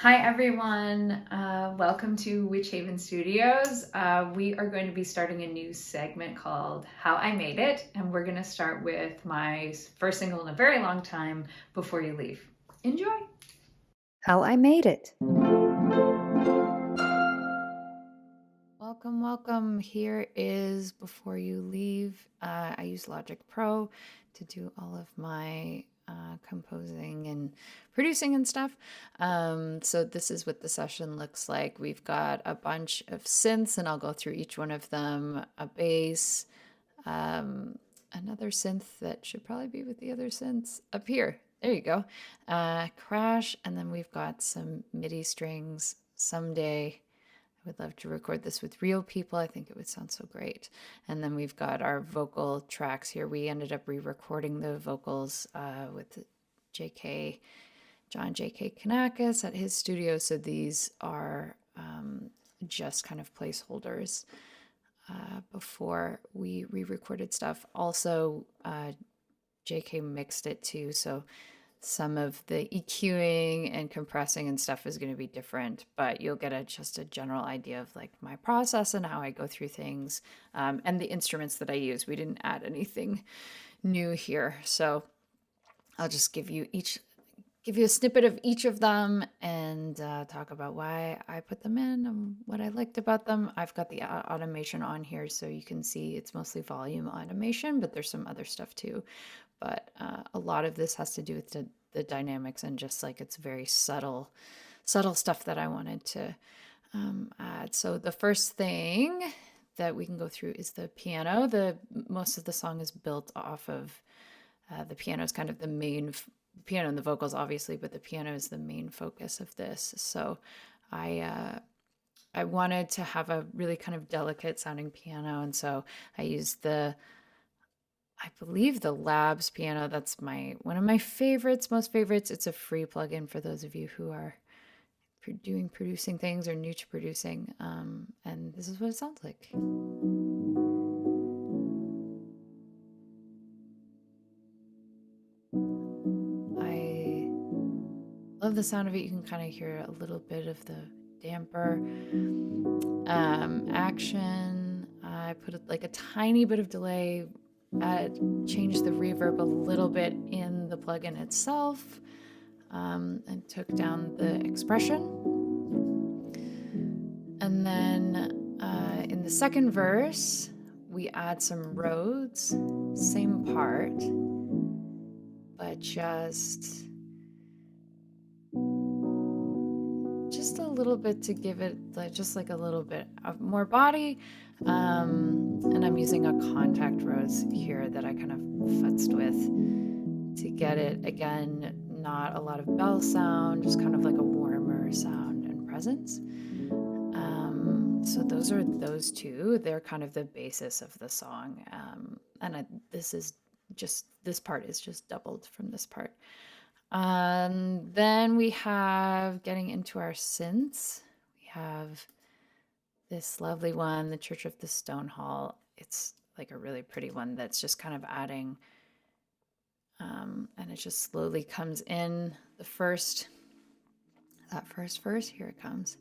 Hi everyone, welcome to Witch Haven Studios. We are going to be starting a new segment called How I Made It, and we're going to start with my first single in a very long time, Before You Leave. Enjoy! How I Made It. Welcome, welcome. Here is Before You Leave. I use Logic Pro to do all of my composing and producing and stuff. So this is what the session looks like. We've got a bunch of synths, and I'll go through each one of them. A bass, another synth that should probably be with the other synths up here. There you go. Crash, and then we've got some MIDI strings. Someday I would love to record this with real people. I think it would sound so great. And then we've got our vocal tracks here. We ended up re-recording the vocals with John J.K. Kanakis at his studio. So these are just kind of placeholders before we re-recorded stuff. Also, JK mixed it too, so some of the EQing and compressing and stuff is going to be different, but you'll get just a general idea of like my process and how I go through things, and the instruments that I use. We didn't add anything new here, so I'll just give you a snippet of each of them and talk about why I put them in and what I liked about them. I've got the automation on here so you can see it's mostly volume automation, but there's some other stuff too. But a lot of this has to do with the dynamics and just like it's very subtle stuff that I wanted to add. So the first thing that we can go through is the piano. Most of the song is built off of the piano is kind of the main piano and the vocals, obviously, but the piano is the main focus of this. So I wanted to have a really kind of delicate sounding piano, and so I used I believe the Labs piano. That's one of my favorites, most favorites. It's a free plugin for those of you who are producing things or new to producing. And this is what it sounds like. I love the sound of it. You can kind of hear a little bit of the damper action. I put like a tiny bit of delay, changed the reverb a little bit in the plugin itself, and took down the expression. And then in the second verse, we add some Rhodes, same part, but just a little bit to give it just like a little bit of more body. And I'm using a contact rose here that I kind of futzed with to get it, again, not a lot of bell sound, just kind of like a warmer sound and presence. So those are those two. They're kind of the basis of the song. This part is just doubled from this part. Then we have getting into our synths. We have this lovely one, the Church of the Stone Hall. It's like a really pretty one that's just kind of adding, and it just slowly comes in. That first verse, here it comes.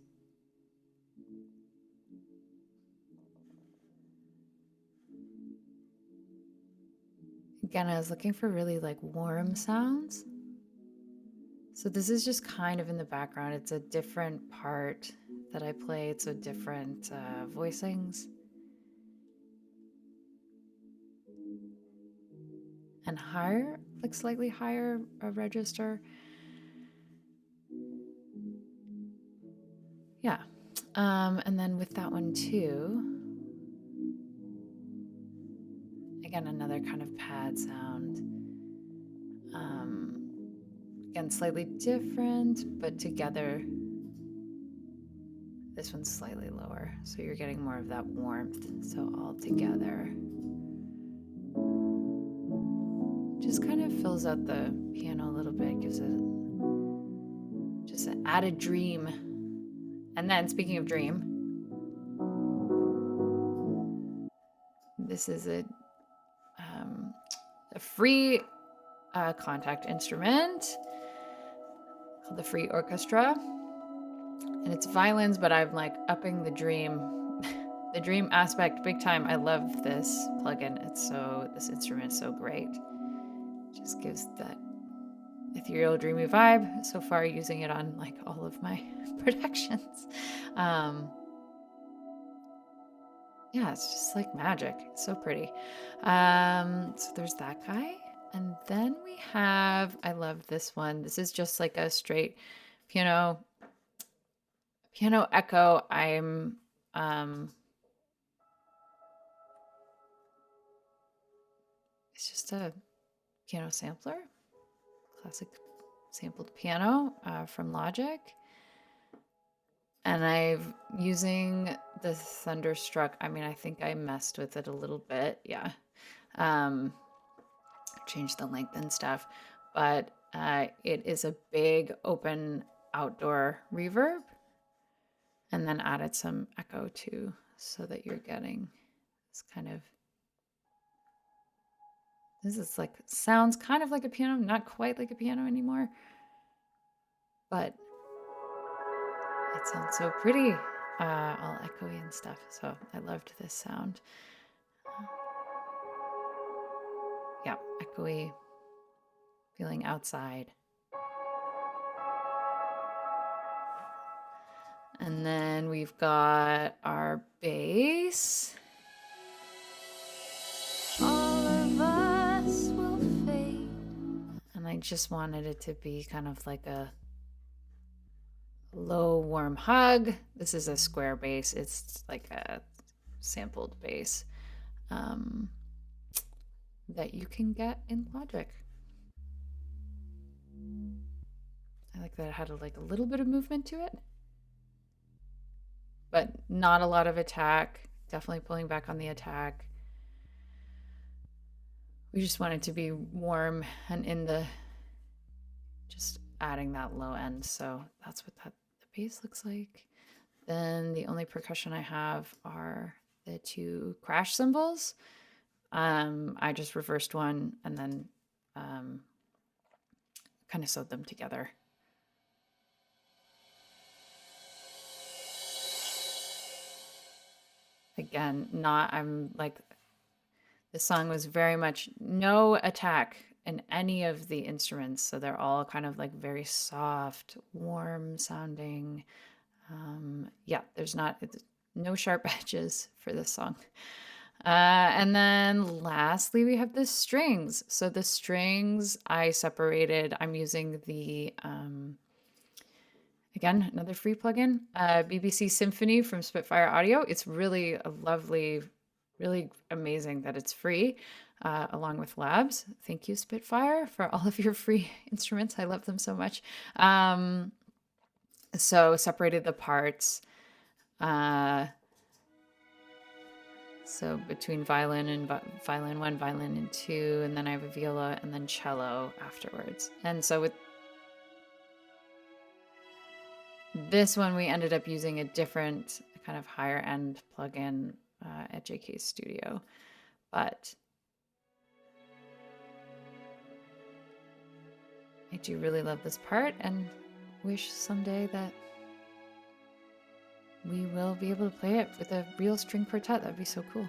Again, I was looking for really like warm sounds. So this is just kind of in the background. It's a different part that I play. It's a different voicings. And higher, like slightly higher register. Yeah. And then with that one too, again, another kind of pad sound. Again, slightly different, but together, this one's slightly lower. So you're getting more of that warmth. So all together. Just kind of fills out the piano a little bit, gives it just an added dream. And then, speaking of dream, this is a free contact instrument called the Free Orchestra. And it's violins, but I'm like upping the dream, the dream aspect big time. I love this plugin. This instrument is so great. Just gives that ethereal, dreamy vibe. So far, using it on like all of my productions. Yeah, it's just like magic. It's so pretty. So there's that guy. And then we have, I love this one. This is just like a straight piano echo. It's just a piano sampler, classic sampled piano from Logic. And I'm using the Thunderstruck. I mean, I think I messed with it a little bit. Yeah. Changed the length and stuff. But it is a big open outdoor reverb. And then added some echo too, so that you're getting this kind of. This is like, sounds kind of like a piano, not quite like a piano anymore. But it sounds so pretty, all echoey and stuff. So I loved this sound. Yeah, echoey, feeling outside. And then we've got our bass. All of us will fade. And I just wanted it to be kind of like a low, warm hug. This is a square bass. It's like a sampled bass that you can get in Logic. I like that it had a little bit of movement to it, but not a lot of attack. Definitely pulling back on the attack. We just want it to be warm and in the, just adding that low end. So that's what the bass looks like. Then the only percussion I have are the two crash cymbals. I just reversed one and then kind of sewed them together. Again, I'm like, the song was very much no attack in any of the instruments. So they're all kind of like very soft, warm sounding. Yeah, there's no sharp edges for this song. And then lastly, we have the strings. So the strings I separated. I'm using the, again, another free plugin, BBC Symphony from Spitfire Audio. It's really a lovely, really amazing that it's free, along with Labs. Thank you, Spitfire, for all of your free instruments. I love them so much. So separated the parts. So between violin and violin 1, violin 2, and then I have a viola and then cello afterwards. And so with this one, we ended up using a different kind of higher end plugin at JK's studio. But I do really love this part and wish someday that we will be able to play it with a real string quartet. That'd be so cool.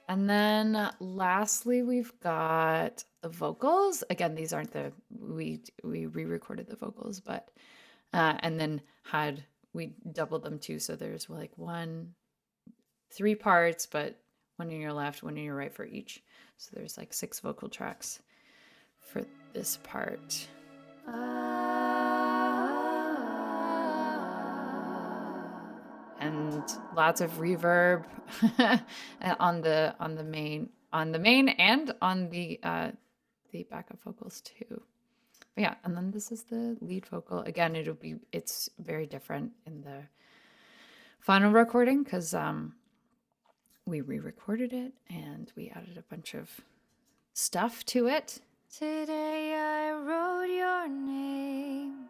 And then lastly, we've got the vocals. Again, these aren't we re-recorded the vocals, but, and then we doubled them too. So there's like 3 parts, but one in your left, one in your right for each. So there's like 6 vocal tracks for this part. And lots of reverb on the main and on the backup vocals too. But yeah, and then this is the lead vocal. Again, it's very different in the final recording because we re-recorded it and we added a bunch of stuff to it. Today I wrote your name,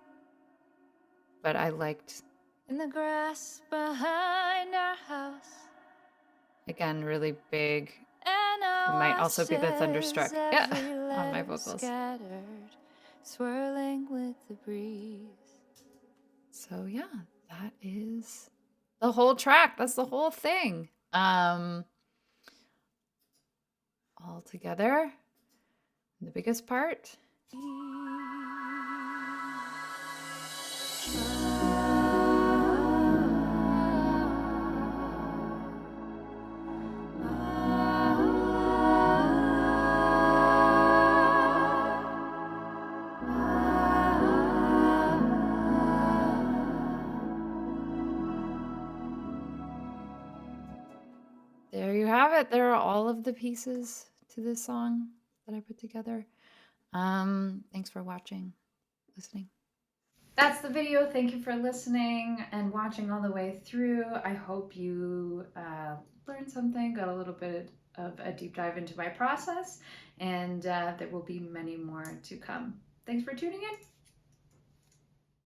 but I liked in the grass behind our house. Again, really big. And It might also be the thunderstruck. Yeah, every on my letter vocals. scattered, swirling with the breeze. So yeah, that is the whole track. That's the whole thing. All together. The biggest part. There you have it. There are all of the pieces to this song that I put together. Thanks for watching, listening. That's the video. Thank you for listening and watching all the way through. I hope you learned something, got a little bit of a deep dive into my process, and there will be many more to come. Thanks for tuning in.